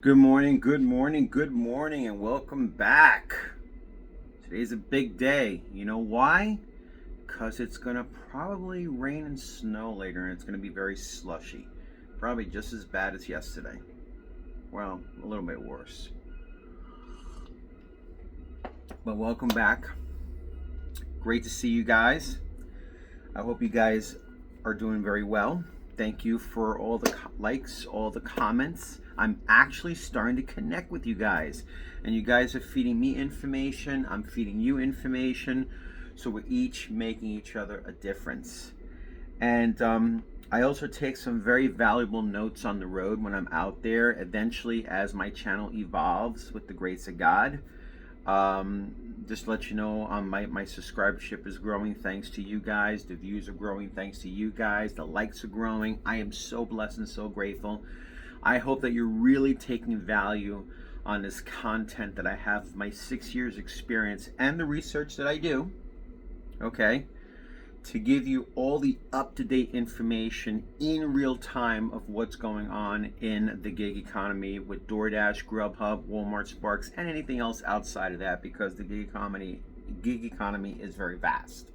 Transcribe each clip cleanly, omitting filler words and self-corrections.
Good morning, good morning, good morning, and welcome back. Today's a big day. You know why? Because it's going to probably rain and snow later, and it's going to be very slushy. Probably just as bad as yesterday. Well, a little bit worse. But welcome back. Great to see you guys. I hope you guys are doing very well. Thank you for all the likes, all the comments. I'm actually starting to connect with you guys, and you guys are feeding me information. I'm feeding you information, so we're each making each other a difference. And I also take some very valuable notes on the road when I'm out there. Eventually, as my channel evolves with the grace of God, just to let you know, my subscribership is growing thanks to you guys. The views are growing thanks to you guys. The likes are growing. I am so blessed and so grateful. I hope that you're really taking value on this content that I have, my 6 years experience and the research that I do, okay, to give you all the up-to-date information in real time of what's going on in the gig economy with DoorDash, GrubHub, Walmart, Sparks, and anything else outside of that, because the gig economy is very vast.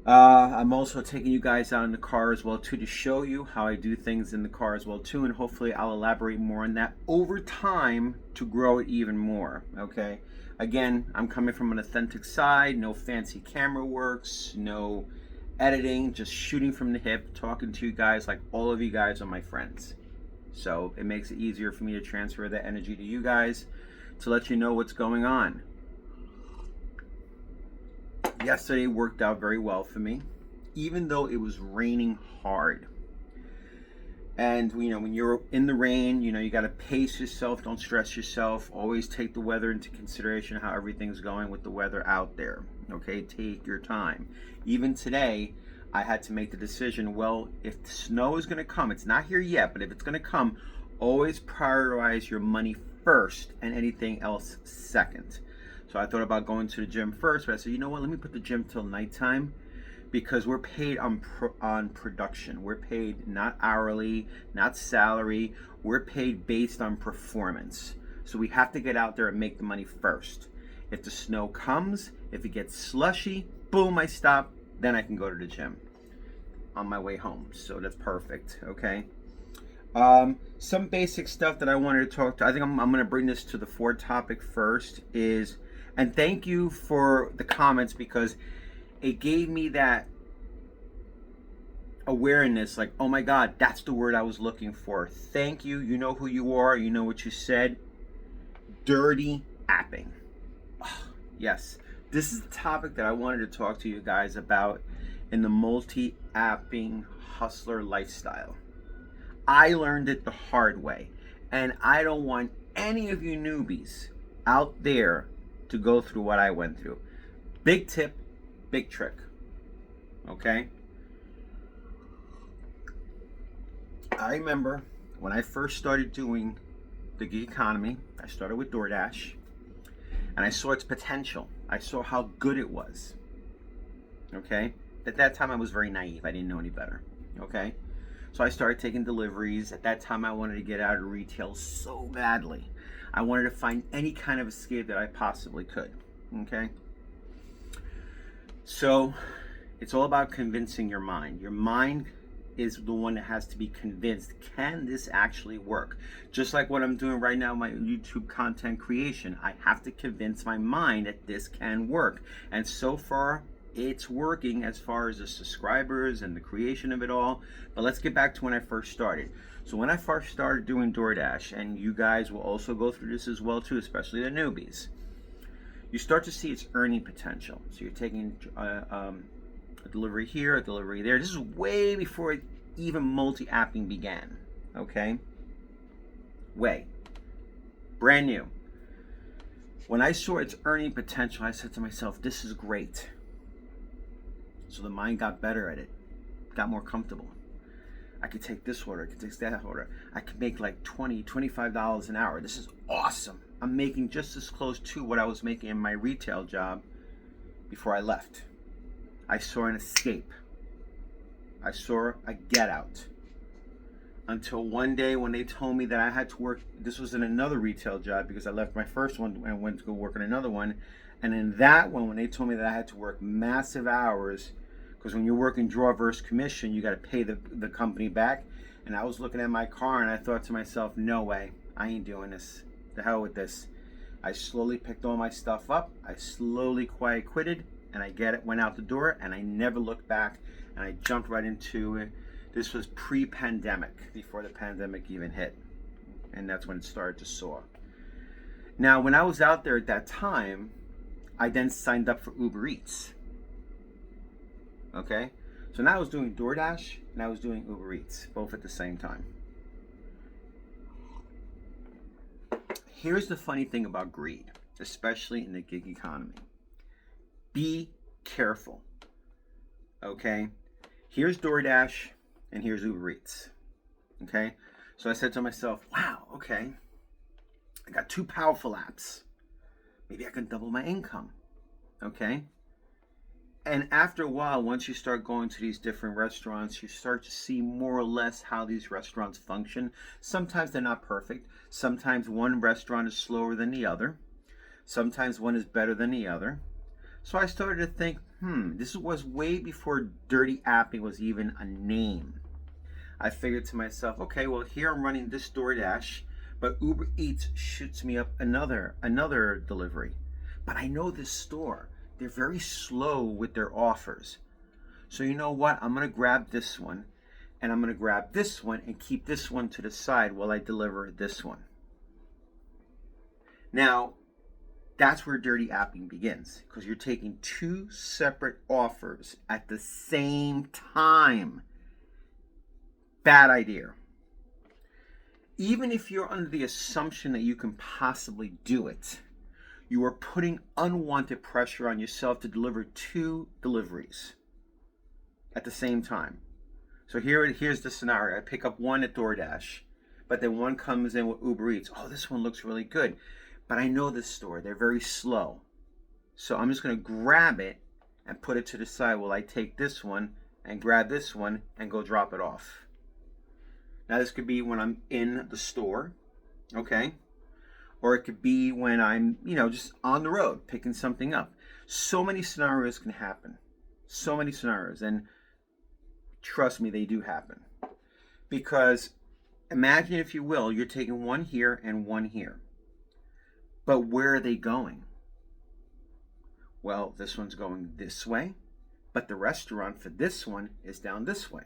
I'm also taking you guys out in the car as well too, to show you how I do things in the car as well too, and hopefully I'll elaborate more on that over time to grow it even more. Okay, again, I'm coming from an authentic side, no fancy camera works, no editing, just shooting from the hip, talking to you guys like all of you guys are my friends. So it makes it easier for me to transfer that energy to you guys, to let you know what's going on. Yesterday worked out very well for me, even though it was raining hard. And when you're in the rain, you got to pace yourself, don't stress yourself. Always take the weather into consideration, how everything's going with the weather out there. Okay, take your time. Even today, I had to make the decision, well, if the snow is going to come, it's not here yet, but if it's going to come, always prioritize your money first and anything else second. So I thought about going to the gym first, but I said, you know what, let me put the gym till nighttime, because we're paid on production. We're paid not hourly, not salary. We're paid based on performance. So we have to get out there and make the money first. If the snow comes, if it gets slushy, boom, I stop. Then I can go to the gym on my way home. So that's perfect, okay? Some basic stuff that I wanted to talk to. I think I'm going to bring this to the Ford topic first is, and thank you for the comments, because it gave me that awareness, like, oh my God, that's the word I was looking for. Thank you. You know who you are. You know what you said. Dirty apping. Oh, yes. This is the topic that I wanted to talk to you guys about in the multi-apping hustler lifestyle. I learned it the hard way, and I don't want any of you newbies out there to go through what I went through. Big tip, big trick. Okay? I remember when I first started doing the gig economy, I started with DoorDash, and I saw its potential. I saw how good it was. Okay? At that time, I was very naive. I didn't know any better. Okay? So I started taking deliveries. At that time, I wanted to get out of retail so badly. I wanted to find any kind of escape that I possibly could. Okay? So it's all about convincing your mind. Your mind is the one that has to be convinced, can this actually work? Just like what I'm doing right now, my YouTube content creation. I have to convince my mind that this can work. And so far, it's working as far as the subscribers and the creation of it all. But let's get back to when I first started. So when I first started doing DoorDash, and you guys will also go through this as well too, especially the newbies, you start to see its earning potential. So you're taking a delivery here, a delivery there. This is way before even multi-apping began. Okay? Way. Brand new. When I saw its earning potential, I said to myself, this is great. So the mind got better at it, got more comfortable. I could take this order, I could take that order. I could make like $20, $25 an hour. This is awesome. I'm making just as close to what I was making in my retail job before I left. I saw an escape. I saw a get out. until one day when they told me that I had to work. This was in another retail job because I left my first one and went to go work in another one. And in that one, when they told me that I had to work massive hours, because when you're working draw versus commission, you got to pay the company back. And I was looking at my car and I thought to myself, no way, I ain't doing this. The hell with this. I slowly picked all my stuff up. I slowly quiet quitted, and went out the door, and I never looked back. And I jumped right into it. This was pre-pandemic, before the pandemic even hit, and that's when it started to soar. Now, when I was out there at that time, I then signed up for Uber Eats. Okay, so now I was doing DoorDash and I was doing Uber Eats, both at the same time. Here's the funny thing about greed, especially in the gig economy. Be careful. Okay, here's DoorDash and here's Uber Eats. Okay, so I said to myself, wow, okay, I got two powerful apps. Maybe I can double my income. Okay, and after a while, once you start going to these different restaurants, you start to see more or less how these restaurants function. Sometimes they're not perfect. Sometimes one restaurant is slower than the other. Sometimes one is better than the other. So I started to think, this was way before dirty apping was even a name. I figured to myself, okay, well, here I'm running this DoorDash, but Uber Eats shoots me up another delivery. But I know this store. They're very slow with their offers. So you know what? I'm going to grab this one, and I'm going to grab this one and keep this one to the side while I deliver this one. Now, that's where dirty apping begins, because you're taking two separate offers at the same time. Bad idea. Even if you're under the assumption that you can possibly do it, you are putting unwanted pressure on yourself to deliver two deliveries at the same time. So here's the scenario. I pick up one at DoorDash, but then one comes in with Uber Eats. Oh, this one looks really good. But I know this store. They're very slow. So I'm just going to grab it and put it to the side while I take this one and grab this one and go drop it off. Now, this could be when I'm in the store, okay? Or it could be when I'm, just on the road picking something up. So many scenarios can happen. So many scenarios. And trust me, they do happen. Because imagine, if you will, you're taking one here and one here. But where are they going? Well, this one's going this way, but the restaurant for this one is down this way.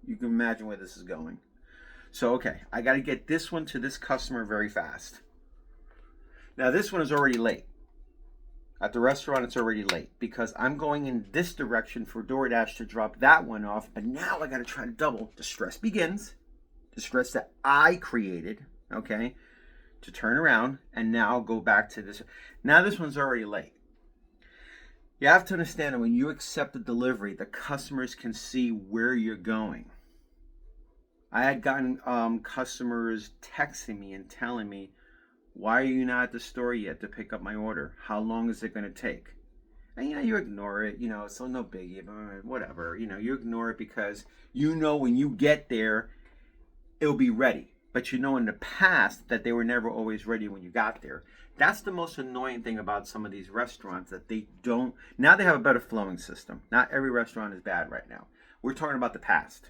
You can imagine where this is going. So, okay, I got to get this one to this customer very fast. Now, this one is already late. At the restaurant, it's already late because I'm going in this direction for DoorDash to drop that one off. But now I got to try to double. The stress begins. The stress that I created, okay, to turn around and now go back to this. Now this one's already late. You have to understand that when you accept the delivery, the customers can see where you're going. I had gotten customers texting me and telling me, why are you not at the store yet to pick up my order? How long is it going to take? And you ignore it, so no biggie, whatever. You ignore it because when you get there, it'll be ready. But in the past that they were never always ready when you got there. That's the most annoying thing about some of these restaurants, that they don't. Now they have a better flowing system. Not every restaurant is bad right now. We're talking about the past.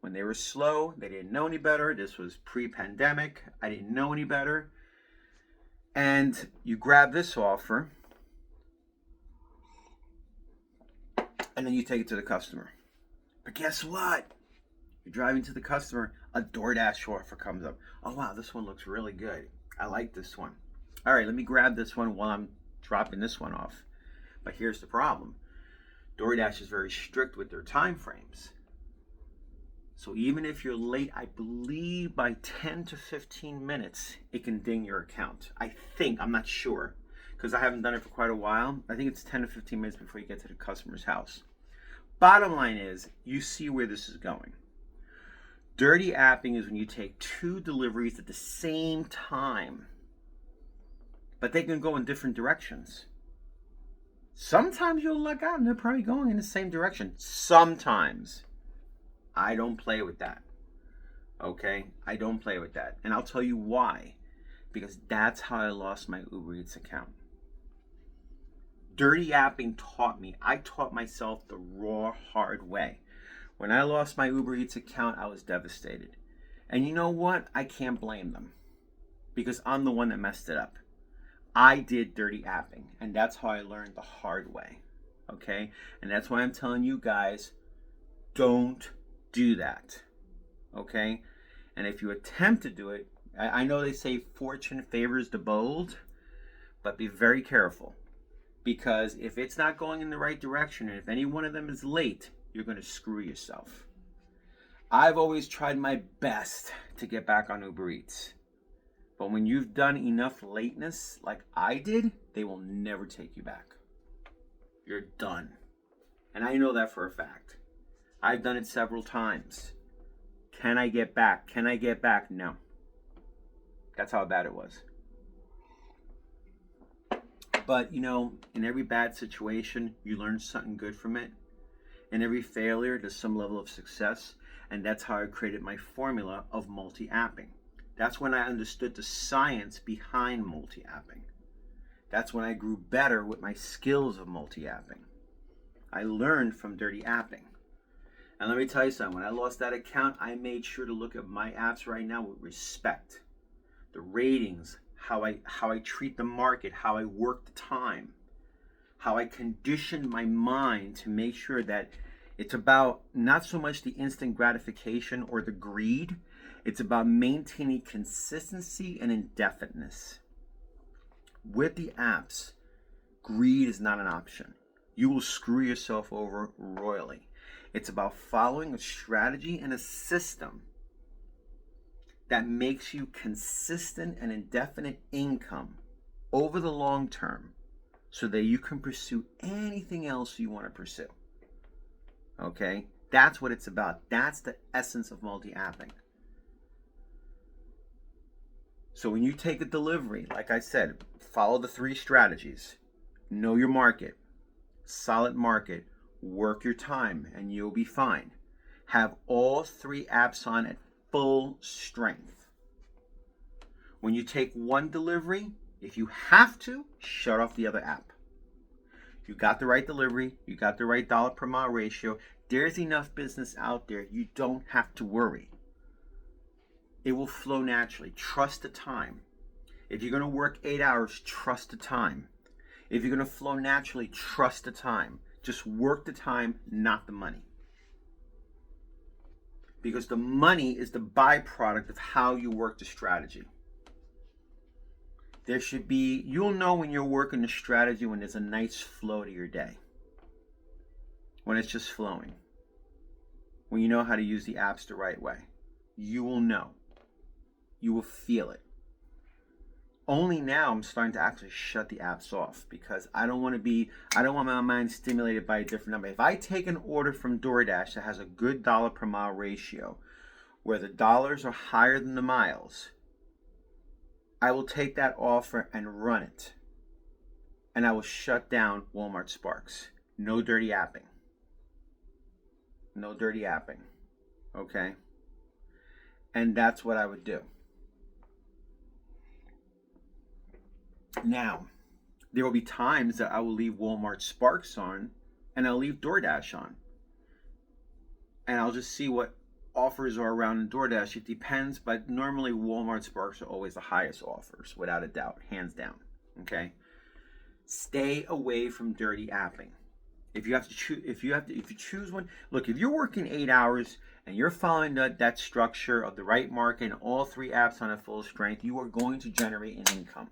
When they were slow, they didn't know any better. This was pre-pandemic. I didn't know any better. And you grab this offer, and then you take it to the customer. But guess what? You're driving to the customer, a DoorDash offer comes up. Oh, wow, this one looks really good. I like this one. All right, let me grab this one while I'm dropping this one off. But here's the problem. DoorDash is very strict with their time frames. So even if you're late, I believe by 10 to 15 minutes, it can ding your account. I think, I'm not sure, because I haven't done it for quite a while. I think it's 10 to 15 minutes before you get to the customer's house. Bottom line is, you see where this is going. Dirty apping is when you take two deliveries at the same time, but they can go in different directions. Sometimes you'll luck out and they're probably going in the same direction. Sometimes. I don't play with that. Okay? I don't play with that. And I'll tell you why. Because that's how I lost my Uber Eats account. Dirty apping taught me. I taught myself the raw, hard way. When I lost my Uber Eats account, I was devastated. And you know what? I can't blame them. Because I'm the one that messed it up. I did dirty apping. And that's how I learned the hard way. Okay? And that's why I'm telling you guys, don't do that. Okay? And if you attempt to do it, I know they say fortune favors the bold, but be very careful. Because if it's not going in the right direction, and if any one of them is late, you're going to screw yourself. I've always tried my best to get back on Uber Eats. But when you've done enough lateness like I did, they will never take you back. You're done. And I know that for a fact. I've done it several times. Can I get back? Can I get back? No. That's how bad it was. But, you know, in every bad situation, you learn something good from it. In every failure, there's some level of success. And that's how I created my formula of multi-apping. That's when I understood the science behind multi-apping. That's when I grew better with my skills of multi-apping. I learned from dirty apping. And let me tell you something, when I lost that account, I made sure to look at my apps right now with respect. The ratings, how I treat the market, how I work the time, how I condition my mind to make sure that it's about not so much the instant gratification or the greed, it's about maintaining consistency and indefiniteness. With the apps, greed is not an option. You will screw yourself over royally. It's about following a strategy and a system that makes you consistent and indefinite income over the long term so that you can pursue anything else you want to pursue. Okay? That's what it's about. That's the essence of multi-apping. So when you take a delivery, like I said, follow the 3 strategies. Know your market. Solid market. Work your time and you'll be fine. Have all 3 apps on at full strength. When you take one delivery, if you have to, shut off the other app. You got the right delivery, you got the right dollar per mile ratio. There's enough business out there. You don't have to worry. It will flow naturally. Trust the time. If you're going to work 8 hours, trust the time. If you're going to flow naturally, trust the time. Just work the time, not the money. Because the money is the byproduct of how you work the strategy. There should be, you'll know when you're working the strategy when there's a nice flow to your day. When it's just flowing. When you know how to use the apps the right way. You will know. You will feel it. Only now I'm starting to actually shut the apps off because I don't want my mind stimulated by a different number. If I take an order from DoorDash that has a good dollar per mile ratio, where the dollars are higher than the miles, I will take that offer and run it. And I will shut down Walmart Sparks. No dirty apping. No dirty apping. Okay? And that's what I would do. Now, there will be times that I will leave Walmart Sparks on and I'll leave DoorDash on. And I'll just see what offers are around in DoorDash. It depends, but normally Walmart Sparks are always the highest offers, without a doubt, hands down. Okay? Stay away from dirty apping. If you choose one, look, if you're working 8 hours and you're following that structure of the right market and all 3 apps on at full strength, you are going to generate an income.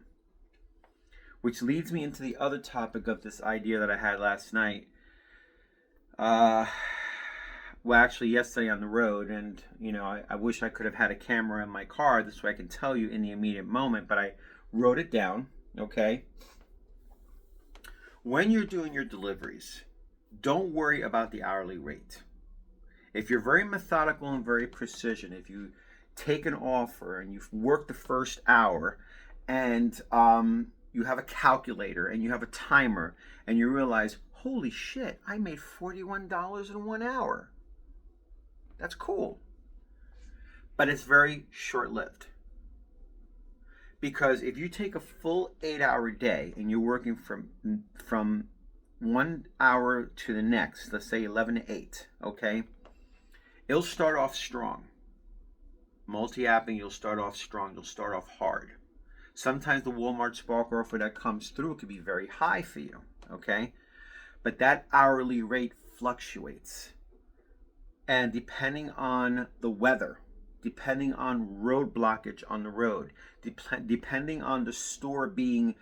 Which leads me into the other topic of this idea that I had last night. Well, actually yesterday on the road, and you know, I wish I could have had a camera in my car this way I can tell you in the immediate moment, but I wrote it down, okay? When you're doing your deliveries, don't worry about the hourly rate. If you're very methodical and very precision, if you take an offer and you've worked the first hour and you have a calculator and you have a timer and you realize, holy shit, I made $41 in 1 hour. That's cool. But it's very short-lived. Because if you take a full 8-hour day and you're working from 1 hour to the next, let's say 11 to 8, okay? It'll start off strong. Multi-apping, you'll start off strong. You'll start off hard. Sometimes the Walmart Spark offer that comes through could be very high for you, okay? But that hourly rate fluctuates. And depending on the weather, depending on road blockage on the road, depending on the store being,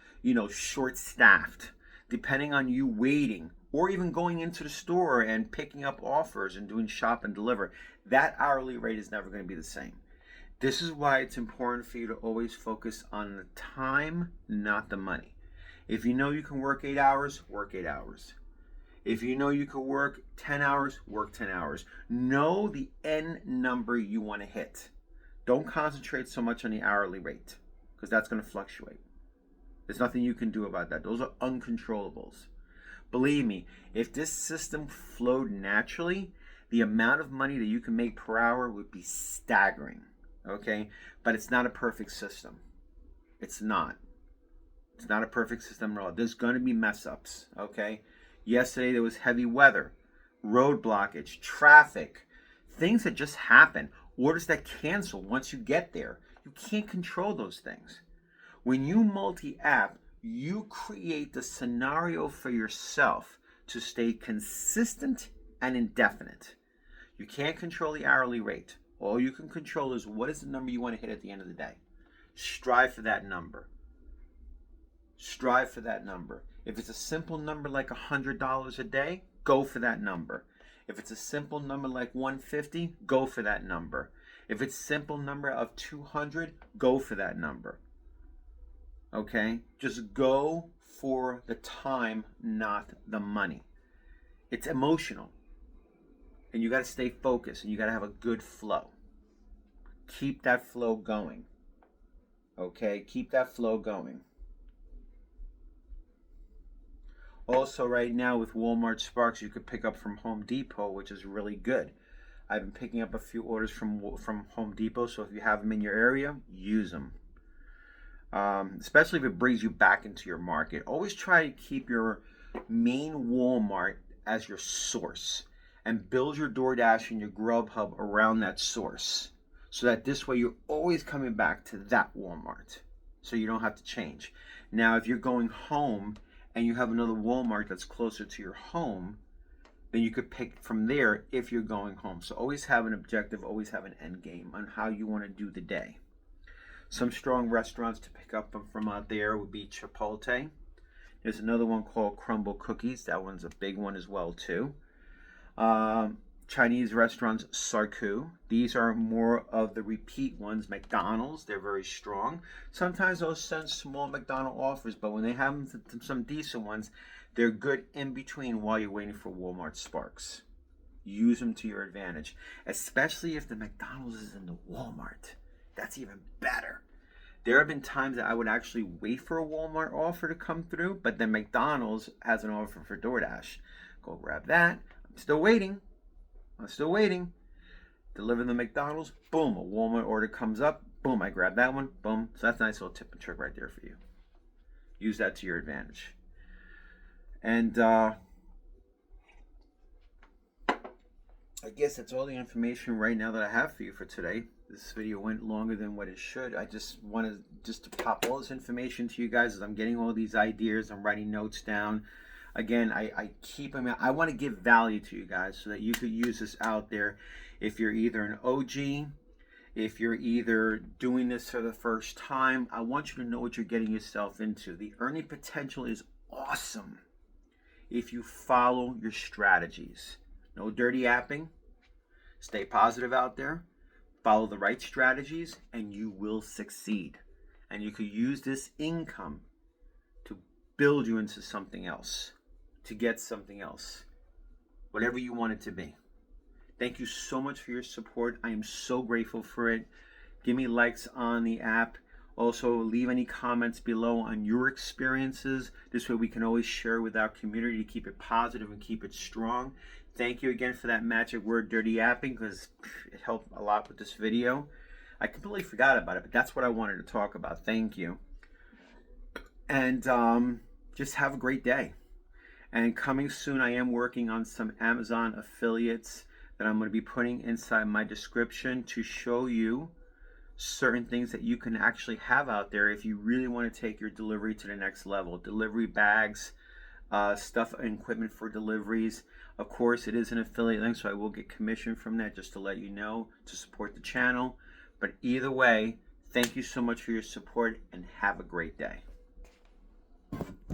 short-staffed, depending on you waiting, or even going into the store and picking up offers and doing shop and deliver, that hourly rate is never going to be the same. This is why it's important for you to always focus on the time, not the money. If you know you can work 8 hours, work 8 hours. If you know you can work 10 hours, work 10 hours. Know the end number you want to hit. Don't concentrate so much on the hourly rate, because that's going to fluctuate. There's nothing you can do about that. Those are uncontrollables. Believe me, if this system flowed naturally, the amount of money that you can make per hour would be staggering. Okay? But it's not a perfect system. It's not. It's not a perfect system at all. There's going to be mess ups. Okay? Yesterday there was heavy weather, road blockage, traffic, things that just happen, orders that cancel once you get there. You can't control those things. When you multi-app, you create the scenario for yourself to stay consistent and indefinite. You can't control the hourly rate. All you can control is what is the number you want to hit at the end of the day. Strive for that number. Strive for that number. If it's a simple number like $100 a day, go for that number. If it's a simple number like $150, go for that number. If it's a simple number of $200, go for that number. Okay? Just go for the time, not the money. It's emotional. And you got to stay focused, and you got to have a good flow. Keep that flow going. Okay? Keep that flow going. Also, right now with Walmart Sparks, you could pick up from Home Depot, which is really good. I've been picking up a few orders from Home Depot, so if you have them in your area, use them. Especially if it brings you back into your market. Always try to keep your main Walmart as your source, and build your DoorDash and your GrubHub around that source, so that this way you're always coming back to that Walmart, so you don't have to change. Now, if you're going home and you have another Walmart that's closer to your home, then you could pick from there if you're going home. So always have an objective, always have an end game on how you want to do the day. Some strong restaurants to pick up from out there would be Chipotle. There's another one called Crumble Cookies. That one's a big one as well too. Chinese restaurants, Sarku. These are more of the repeat ones. McDonald's, they're very strong. Sometimes they'll send small McDonald's offers, but when they have some decent ones, they're good in between while you're waiting for Walmart Sparks. Use them to your advantage, especially if the McDonald's is in the Walmart. That's even better. There have been times that I would actually wait for a Walmart offer to come through, but then McDonald's has an offer for DoorDash. Go grab that. I'm still waiting. Deliver the McDonald's. Boom, a Walmart order comes up. Boom, I grab that one. Boom. So that's a nice little tip and trick right there for you. Use that to your advantage. And I guess that's all the information right now that I have for you for today. This video went longer than what it should. I just wanted to pop all this information to you guys as I'm getting all these ideas. I'm writing notes down. Again, I keep them. I want to give value to you guys so that you could use this out there. If you're either an OG, if you're either doing this for the first time, I want you to know what you're getting yourself into. The earning potential is awesome if you follow your strategies. No dirty apping. Stay positive out there. Follow the right strategies and you will succeed. And you could use this income to build you into something else, to get something else, whatever you want it to be. Thank you so much for your support. I am so grateful for it. Give me likes on the app. Also, leave any comments below on your experiences. This way we can always share with our community to keep it positive and keep it strong. Thank you again for that magic word, dirty yapping, because it helped a lot with this video. I completely forgot about it, but that's what I wanted to talk about. Thank you. And just have a great day. And coming soon, I am working on some Amazon affiliates that I'm going to be putting inside my description to show you certain things that you can actually have out there if you really want to take your delivery to the next level. Delivery bags, stuff and equipment for deliveries. Of course, it is an affiliate link, so I will get commission from that, just to let you know, to support the channel. But either way, thank you so much for your support and have a great day.